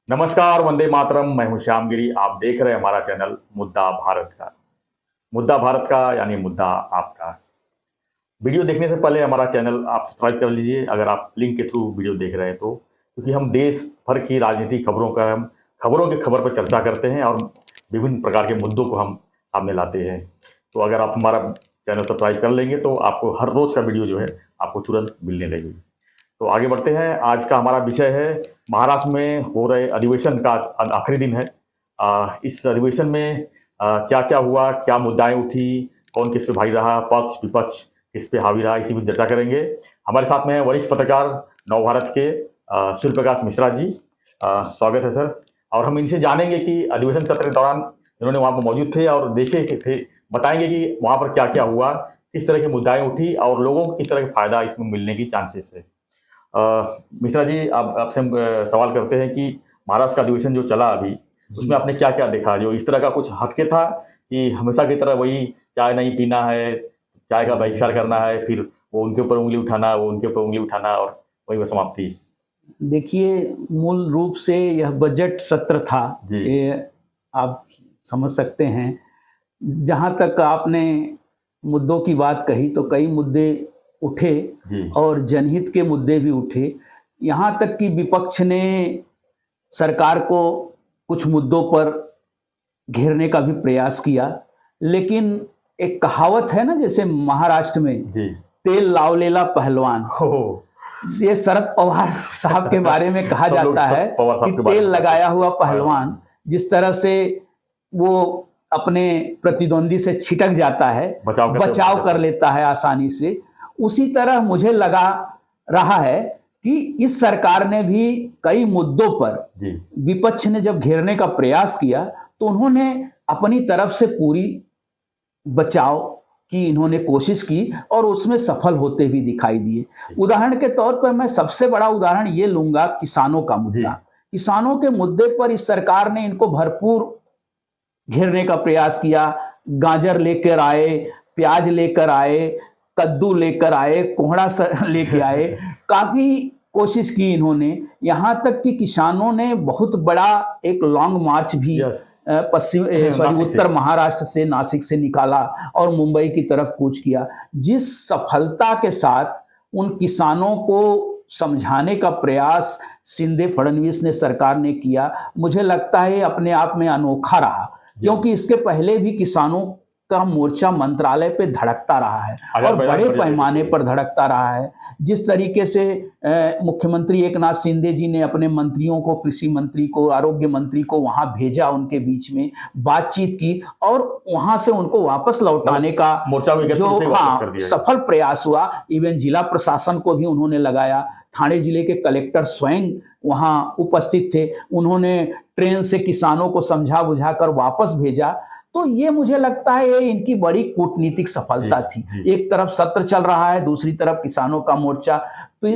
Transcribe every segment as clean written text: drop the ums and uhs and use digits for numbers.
नमस्कार, वंदे मातरम। मैं हूं श्यामगिरी। आप देख रहे हैं हमारा चैनल मुद्दा भारत का। मुद्दा भारत का यानी मुद्दा आपका। वीडियो देखने से पहले हमारा चैनल आप सब्सक्राइब कर लीजिए, अगर आप लिंक के थ्रू वीडियो देख रहे हैं तो, क्योंकि हम देश भर की राजनीतिक खबरों का हम खबरों की खबर पर चर्चा करते हैं और विभिन्न प्रकार के मुद्दों को हम सामने लाते हैं। तो अगर आप हमारा चैनल सब्सक्राइब कर लेंगे तो आपको हर रोज का वीडियो जो है आपको तुरंत मिलने लगेगी। तो आगे बढ़ते हैं। आज का हमारा विषय है महाराष्ट्र में हो रहे अधिवेशन का आखिरी दिन है। इस अधिवेशन में क्या क्या हुआ, क्या मुद्दाएं उठी, कौन किस पे भारी रहा, पक्ष विपक्ष किस पे हावी रहा, इसी पर चर्चा करेंगे। हमारे साथ में है वरिष्ठ पत्रकार नवभारत के सूर्य प्रकाश मिश्रा जी। स्वागत है सर। और हम इनसे जानेंगे कि अधिवेशन सत्र के दौरान इन्होंने वहां पर मौजूद थे और देखे थे, बताएंगे कि वहां पर क्या क्या हुआ, किस तरह की मुद्दाएं उठी और लोगों को किस तरह का फायदा इसमें मिलने की चांसेस है। मिश्रा जी, आपसे हम सवाल करते हैं कि महाराष्ट्र का अधिवेशन जो चला अभी, उसमें आपने क्या क्या देखा जो इस तरह का कुछ हटके था, कि हमेशा की तरह वही चाय नहीं पीना है, चाय का बहिष्कार करना है, फिर वो उनके ऊपर उंगली उठाना, वो उनके ऊपर उंगली उठाना और वही वो समाप्ति। देखिए, मूल रूप से यह बजट सत्र था, जी। ये आप समझ सकते हैं। जहाँ तक आपने मुद्दों की बात कही तो कई मुद्दे उठे जी। और जनहित के मुद्दे भी उठे। यहाँ तक कि विपक्ष ने सरकार को कुछ मुद्दों पर घेरने का भी प्रयास किया, लेकिन एक कहावत है ना, जैसे महाराष्ट्र में, जी। तेल लावलेला पहलवान। हो। ये शरद पवार साहब के बारे में कहा जाता है कि तेल लगाया हुआ पहलवान, जिस तरह से वो अपने प्रतिद्वंदी से छिटक जाता है, बचाव कर लेता है आसानी से, उसी तरह मुझे लगा रहा है कि इस सरकार ने भी कई मुद्दों पर विपक्ष ने जब घेरने का प्रयास किया तो उन्होंने अपनी तरफ से पूरी बचाव की इन्होंने कोशिश की और उसमें सफल होते भी दिखाई दिए। उदाहरण के तौर पर मैं सबसे बड़ा उदाहरण ये लूंगा, किसानों का मुद्दा। किसानों के मुद्दे पर इस सरकार ने इनको भरपूर घेरने का प्रयास किया। गाजर लेकर आए, प्याज लेकर आए, कद्दू लेकर आए, कोहड़ा लेकर आए, काफी कोशिश की इन्होंने। यहाँ तक कि किसानों ने बहुत बड़ा एक लॉन्ग मार्च भी उत्तर महाराष्ट्र से, नासिक से निकाला और मुंबई की तरफ कूच किया। जिस सफलता के साथ उन किसानों को समझाने का प्रयास शिंदे फडणवीस ने सरकार ने किया, मुझे लगता है अपने आप में अनोखा रहा, क्योंकि इसके पहले भी किसानों का मोर्चा मंत्रालय पे धड़कता रहा है और बड़े पैमाने पर धड़कता रहा है। जिस तरीके से मुख्यमंत्री एकनाथ शिंदे जी ने अपने मंत्रियों को, कृषि मंत्री को, आरोग्य मंत्री को वहां भेजा, उनके बीच में बातचीत की और वहां से उनको वापस लौटाने का जो सफल प्रयास हुआ। इवन जिला प्रशासन को भी उन्होंने लगाया। ठाणे जिले के कलेक्टर स्वयं वहां उपस्थित थे, उन्होंने ट्रेन से किसानों को समझा बुझाकर वापस भेजा। तो ये मुझे लगता है ये इनकी बड़ी कूटनीतिक सफलता थी। एक तरफ सत्र चल रहा है, दूसरी तरफ किसानों का मोर्चा। तो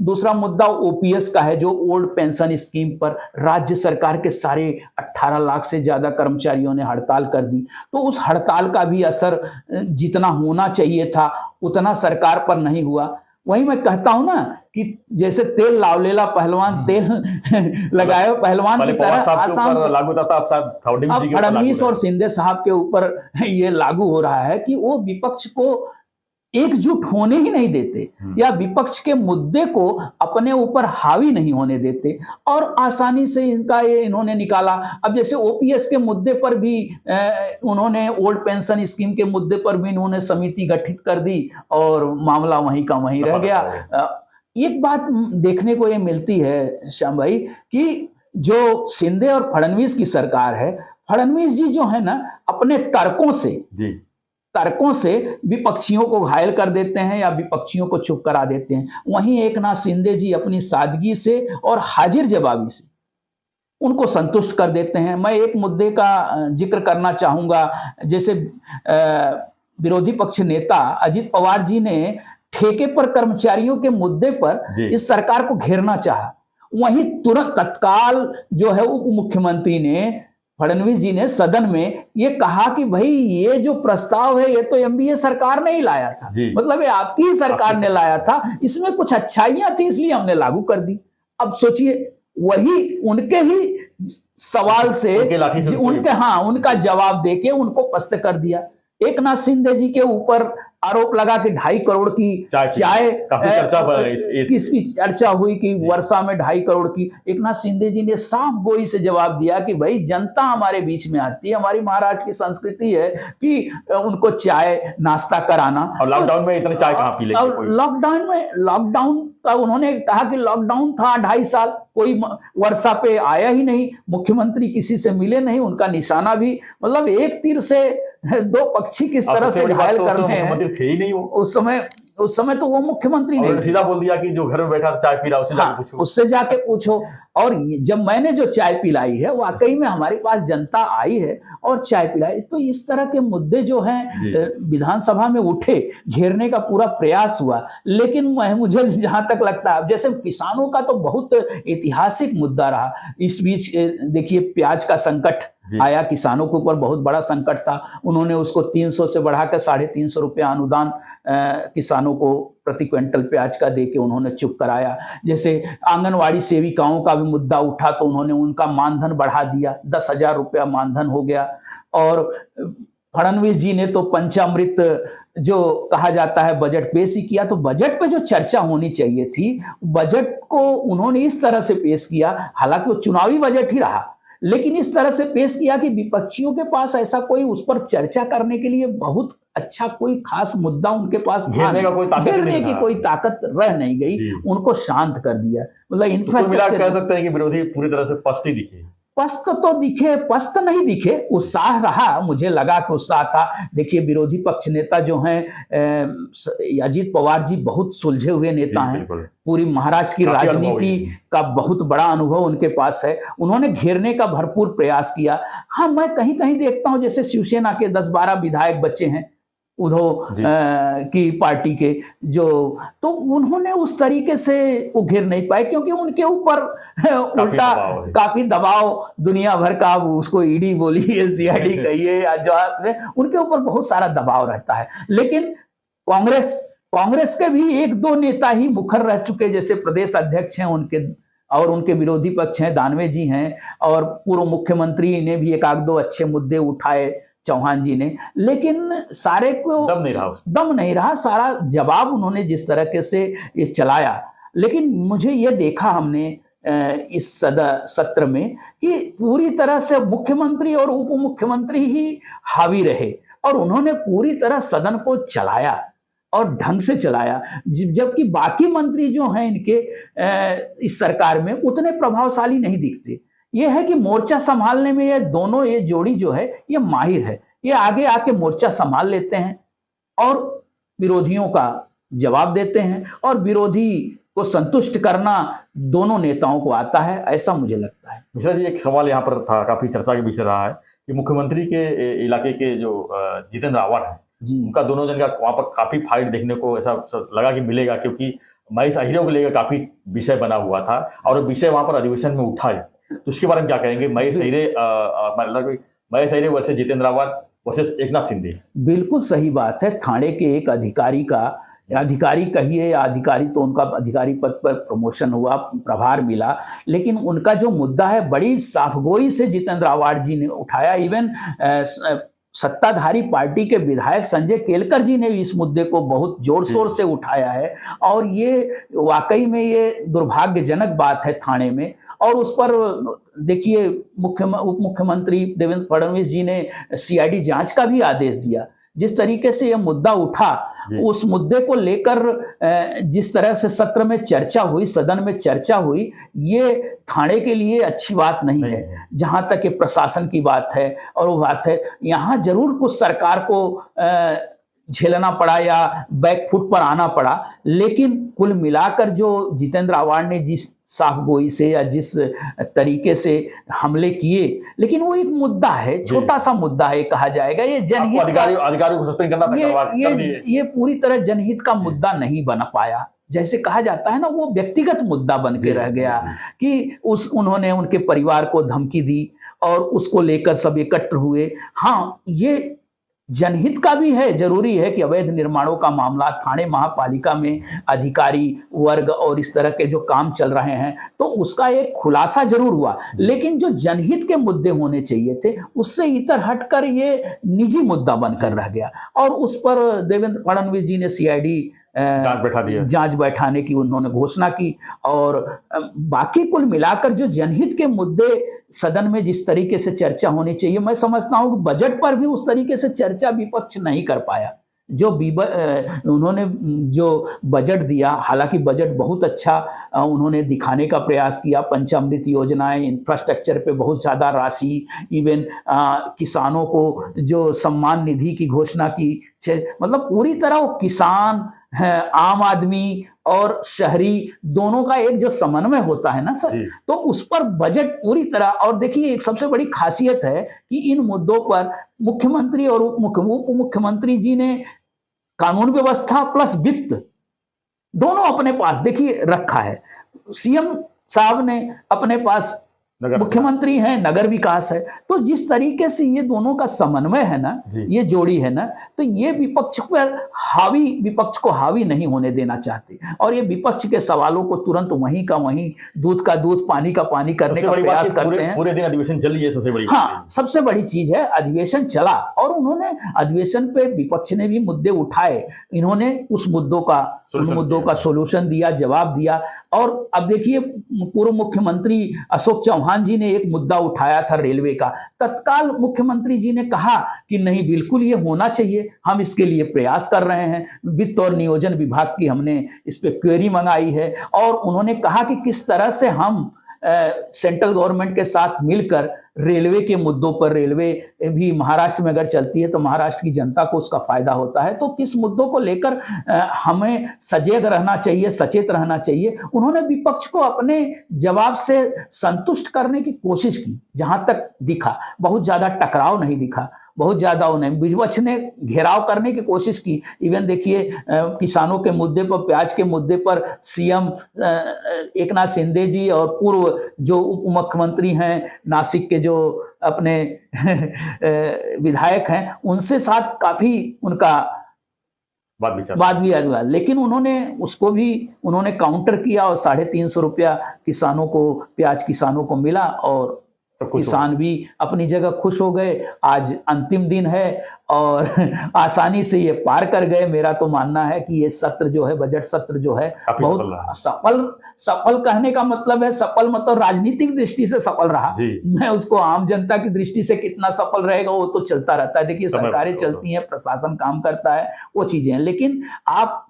दूसरा मुद्दा ओपीएस का है, जो ओल्ड पेंशन स्कीम पर राज्य सरकार के सारे 18 लाख से ज्यादा कर्मचारियों ने हड़ताल कर दी। तो उस हड़ताल का भी असर जितना होना चाहिए था उतना सरकार पर नहीं हुआ। वही मैं कहता हूं ना कि जैसे तेल लावलेला पहलवान तेल लगाए पहलवान की तरह आसान लागू था। अब फडणवीस और शिंदे साहब के ऊपर ये लागू हो रहा है कि वो विपक्ष को एकजुट होने ही नहीं देते या विपक्ष के मुद्दे को अपने ऊपर हावी नहीं होने देते और आसानी से इन्होंने निकाला। अब जैसे ओपीएस के मुद्दे पर भी उन्होंने, ओल्ड पेंशन स्कीम के मुद्दे पर भी इन्होंने समिति गठित कर दी और मामला वहीं का वहीं रह गया। एक बात देखने को ये मिलती है श्याम भाई कि जो शिंदे और फडणवीस की सरकार है, फडणवीस जी जो है ना, अपने तर्कों से विपक्षियों को घायल कर देते हैं या विपक्षियों को चुप करा देते हैं। वहीं एकनाथ शिंदे जी अपनी सादगी से और हाजिर जवाबी से उनको संतुष्ट कर देते हैं। मैं एक मुद्दे का जिक्र करना चाहूंगा। जैसे विरोधी पक्ष नेता अजित पवार जी ने ठेके पर कर्मचारियों के मुद्दे पर इस सरकार को घेरना चाहा, वहीं तुरंत तत्काल जो है उप मुख्यमंत्री ने, फडणवीस जी ने सदन में ये कहा कि भाई ये जो प्रस्ताव है ये तो एमबीए सरकार ने ही लाया था, मतलब ये आपकी ही सरकार ने लाया था, इसमें कुछ अच्छाइयां थी इसलिए हमने लागू कर दी। अब सोचिए वही उनके ही सवाल से उनका जवाब देके उनको पस्त कर दिया। एक नाथ शिंदे जी के ऊपर आरोप लगा कि 2.5 करोड़ की चाय किसकी चर्चा हुई कि वर्षा में 2.5 करोड़ की। एक नाथ शिंदे जी ने साफ गोई से जवाब दिया कि भाई जनता हमारे बीच में आती है, हमारी महाराष्ट्र की संस्कृति है कि उनको चाय नाश्ता कराना। और लॉकडाउन में इतने चाय कहाँ पी लेंगे? लॉकडाउन का उन्होंने कहा कि लॉकडाउन था 2.5 साल, कोई वर्षा पे आया ही नहीं, मुख्यमंत्री किसी से मिले नहीं, उनका निशाना भी मतलब एक तीर से 2 पक्षी किस तरह से घायल कर रहे हैं। थे ही नहीं वो उस समय तो वो मुख्यमंत्री नहीं, सीधा बोल दिया कि जो घर में बैठा चाय पी रहा उससे जाके पूछो, उससे जाके पूछो। और जब मैंने जो चाय पिलाई है वाकई में हमारे पास जनता आई है और चाय पिलाई। तो इस तरह के मुद्दे जो हैं विधानसभा में उठे, घेरने का पूरा प्रयास हुआ, लेकिन मुझे जहां तक लगता है जैसे किसानों का तो बहुत ऐतिहासिक मुद्दा रहा। इस बीच देखिए प्याज का संकट आया, किसानों के ऊपर बहुत बड़ा संकट था, उन्होंने उसको 300 से बढ़ाकर 350 रुपया अनुदान किसानों को प्रति क्विंटल प्याज का देके उन्होंने चुप कराया। जैसे आंगनवाड़ी सेविकाओं का भी मुद्दा उठा तो उन्होंने उनका मानधन बढ़ा दिया, 10,000 रुपया मानधन हो गया। और फडणवीस जी ने तो पंचामृत जो कहा जाता है बजट पेश ही किया। तो बजट पे जो चर्चा होनी चाहिए थी, बजट को उन्होंने इस तरह से पेश किया, हालांकि वो चुनावी बजट ही रहा, लेकिन इस तरह से पेश किया कि विपक्षियों के पास ऐसा कोई उस पर चर्चा करने के लिए बहुत अच्छा कोई खास मुद्दा उनके पास घेरने की कोई ताकत रह नहीं गई, उनको शांत कर दिया। मतलब इंफ्रास्ट्रक्चर कह सकते हैं कि विरोधी पूरी तरह से पस्त ही दिखे। पस्त तो दिखे, पस्त नहीं दिखे, उत्साह रहा, मुझे लगा कि उत्साह था। देखिए विरोधी पक्ष नेता जो हैं अजीत पवार जी बहुत सुलझे हुए नेता हैं, पूरी महाराष्ट्र की राजनीति का बहुत बड़ा अनुभव उनके पास है, उन्होंने घेरने का भरपूर प्रयास किया। हाँ, मैं कहीं कहीं देखता हूं जैसे शिवसेना के 10-12 विधायक बच्चे हैं उद्धव की पार्टी के, जो तो उन्होंने उस तरीके से वो घेर नहीं पाए क्योंकि उनके ऊपर उल्टा काफी दबाव दुनिया भर का, उसको ईडी बोलिए, सीआईडी कहिए या जो उनके ऊपर बहुत सारा दबाव रहता है। लेकिन कांग्रेस के भी 1-2 नेता ही मुखर रह चुके, जैसे प्रदेश अध्यक्ष हैं उनके, और उनके विरोधी पक्ष हैं दानवे जी हैं, और पूर्व मुख्यमंत्री ने भी 1-2 अच्छे मुद्दे उठाए चौहान जी ने, लेकिन सारे को दम नहीं रहा सारा जवाब उन्होंने जिस तरह से ये चलाया। लेकिन मुझे ये देखा हमने इस सत्र में कि पूरी तरह से मुख्यमंत्री और उप मुख्यमंत्री ही हावी रहे और उन्होंने पूरी तरह सदन को चलाया और ढंग से चलाया, जबकि बाकी मंत्री जो हैं इनके इस सरकार में उतने प्रभावशाली नहीं दिखते। ये है कि मोर्चा संभालने में ये जोड़ी जो है ये माहिर है, ये आगे आके मोर्चा संभाल लेते हैं और विरोधियों का जवाब देते हैं, और विरोधी को संतुष्ट करना दोनों नेताओं को आता है, ऐसा मुझे लगता है। मिश्रा जी, एक सवाल यहाँ पर था, काफी चर्चा के विषय रहा है कि मुख्यमंत्री के इलाके के जो जितेंद्र आव्हाड है उनका दोनों जन का वहां पर काफी फाइट देखने को ऐसा लगा कि मिलेगा, क्योंकि महेश अहीरे को लेकर काफी विषय बना हुआ था और विषय वहां पर अधिवेशन में उठा है। तो उसके बारे में क्या कहेंगे? Mahesh Ahire versus Jitendra Awhad versus Eknath Shinde. बिल्कुल सही बात है। थाने के एक अधिकारी कहिए या अधिकारी, तो उनका अधिकारी पद पर प्रमोशन हुआ, प्रभार मिला, लेकिन उनका जो मुद्दा है बड़ी साफगोई से जितेंद्र आव्हाड जी ने उठाया। इवन सत्ताधारी पार्टी के विधायक संजय केलकर जी ने इस मुद्दे को बहुत जोर शोर से उठाया है, और ये वाकई में ये दुर्भाग्यजनक बात है थाने में। और उस पर देखिए उप मुख्यमंत्री देवेंद्र फडणवीस जी ने सीआईडी जांच का भी आदेश दिया। जिस तरीके से यह मुद्दा उठा, उस मुद्दे को लेकर जिस तरह से सत्र में चर्चा हुई, सदन में चर्चा हुई, ये थाने के लिए अच्छी बात नहीं है। जहां तक ये प्रशासन की बात है, और वो बात है यहाँ जरूर कुछ सरकार को झेलना पड़ा या बैकफुट पर आना पड़ा, लेकिन कुल मिलाकर जो जितेंद्र आव्हाड ने जिस साफगोई से या जिस तरीके से हमले किए, लेकिन वो एक मुद्दा है, छोटा सा मुद्दा है कहा जाएगा, ये जनहित अधिकारियों को सस्पेंड करना था, ये पूरी तरह जनहित का मुद्दा नहीं बन पाया। जैसे कहा जाता है ना, वो व्यक्तिगत मुद्दा बन के रह गया कि उन्होंने उनके परिवार को धमकी दी और उसको लेकर सब एकत्र हुए। हाँ, ये जनहित का भी है, जरूरी है कि अवैध निर्माणों का मामला थाने महापालिका में अधिकारी वर्ग और इस तरह के जो काम चल रहे हैं तो उसका एक खुलासा जरूर हुआ, लेकिन जो जनहित के मुद्दे होने चाहिए थे उससे इतर हटकर ये निजी मुद्दा बनकर रह गया। और उस पर देवेंद्र फडणवीस जी ने सीआईडी जांच बैठाने की उन्होंने घोषणा की। और बाकी कुल मिलाकर जो जनहित के मुद्दे सदन में जिस तरीके से चर्चा होनी चाहिए, मैं समझता हूं कि बजट पर भी उस तरीके से चर्चा विपक्ष नहीं कर पाया। जो उन्होंने जो बजट दिया, हालांकि बजट बहुत अच्छा उन्होंने दिखाने का प्रयास किया, पंचामृत योजनाएं, इंफ्रास्ट्रक्चर पे बहुत ज़्यादा राशि, इवन किसानों को जो सम्मान निधि की घोषणा की, मतलब पूरी तरह वो किसान, आम आदमी और शहरी दोनों का एक जो समन्वय होता है ना सर, तो उस पर बजट पूरी तरह। और देखिए एक सबसे बड़ी खासियत है कि इन मुद्दों पर मुख्यमंत्री और उप मुख्यमंत्री जी ने कानून व्यवस्था प्लस वित्त दोनों अपने पास देखिए रखा है। सीएम साहब ने अपने पास, मुख्यमंत्री हैं, नगर विकास है, तो जिस तरीके से ये दोनों का समन्वय है ना, ये जोड़ी है ना, तो ये विपक्ष को हावी नहीं होने देना चाहते और ये विपक्ष के सवालों को तुरंत वहीं का वहीं, दूध का दूध पानी का पानी करने का प्रयास करते हैं। पूरे दिन अधिवेशन चली है, सबसे बड़ी सबसे बड़ी चीज है अधिवेशन चला और उन्होंने अधिवेशन पे विपक्ष ने भी मुद्दे उठाए, इन्होंने उस मुद्दों का सोल्यूशन दिया, जवाब दिया। और अब देखिए पूर्व मुख्यमंत्री अशोक चौहान जी ने एक मुद्दा उठाया था रेलवे का, तत्काल मुख्यमंत्री जी ने कहा कि नहीं, बिल्कुल ये होना चाहिए, हम इसके लिए प्रयास कर रहे हैं। वित्त और नियोजन विभाग की हमने इस पे क्वेरी मंगाई है और उन्होंने कहा कि किस तरह से हम सेंट्रल गवर्नमेंट के साथ मिलकर रेलवे के मुद्दों पर, रेलवे भी महाराष्ट्र में अगर चलती है तो महाराष्ट्र की जनता को उसका फायदा होता है, तो किस मुद्दों को लेकर हमें सजग रहना चाहिए, सचेत रहना चाहिए। उन्होंने विपक्ष को अपने जवाब से संतुष्ट करने की कोशिश की, जहां तक दिखा बहुत ज्यादा टकराव नहीं दिखा, बहुत ज्यादा उन्हें विपक्ष ने घेराव करने की कोशिश की। इवन देखिए किसानों के मुद्दे पर, प्याज के मुद्दे पर सीएम एकनाथ शिंदे जी और पूर्व जो उप मुख्यमंत्री हैं नासिक के, जो अपने विधायक हैं, उनसे साथ काफी उनका बात भी हुआ, लेकिन उन्होंने काउंटर किया और 350 रुपया किसानों को, प्याज किसानों को मिला और किसान भी अपनी जगह खुश हो गए। आज अंतिम दिन है और आसानी से ये पार कर गए। मेरा तो मानना है कि ये सत्र जो है, बजट सत्र जो है, बहुत सफल कहने का मतलब है, सफल मतलब राजनीतिक दृष्टि से सफल रहा। मैं उसको आम जनता की दृष्टि से कितना सफल रहेगा वो तो चलता रहता है। देखिए सरकारें चलती हैं, प्रशासन काम करता है, वो चीजें हैं, लेकिन आप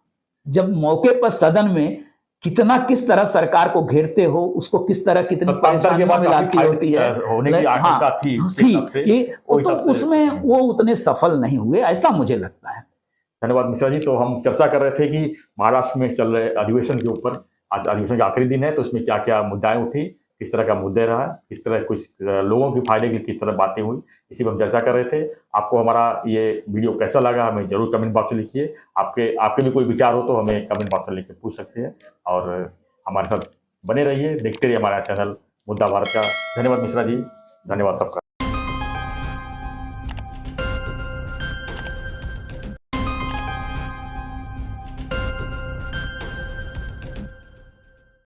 जब मौके पर सदन में किस तरह सरकार को घेरते हो, उसको किस तरह कितनी परेशानियों में लाती होती है, तो उसमें वो उतने सफल नहीं हुए, ऐसा मुझे लगता है। धन्यवाद मिश्रा जी। तो हम चर्चा कर रहे थे कि महाराष्ट्र में चल रहे अधिवेशन के ऊपर, आज अधिवेशन का आखिरी दिन है, तो उसमें क्या क्या मुद्दाएं उठी, किस तरह का मुद्दे रहा, किस तरह कुछ लोगों के फायदे के लिए किस तरह बातें हुई, इसी पर हम चर्चा कर रहे थे। आपको हमारा ये वीडियो कैसा लगा हमें जरूर कमेंट बॉक्स में लिखिए। आपके भी कोई विचार हो तो हमें कमेंट बॉक्स में लिख के पूछ सकते हैं और हमारे साथ बने रहिए, देखते रहिए हमारा चैनल मुद्दा भारत का। धन्यवाद मिश्रा जी, धन्यवाद सबका।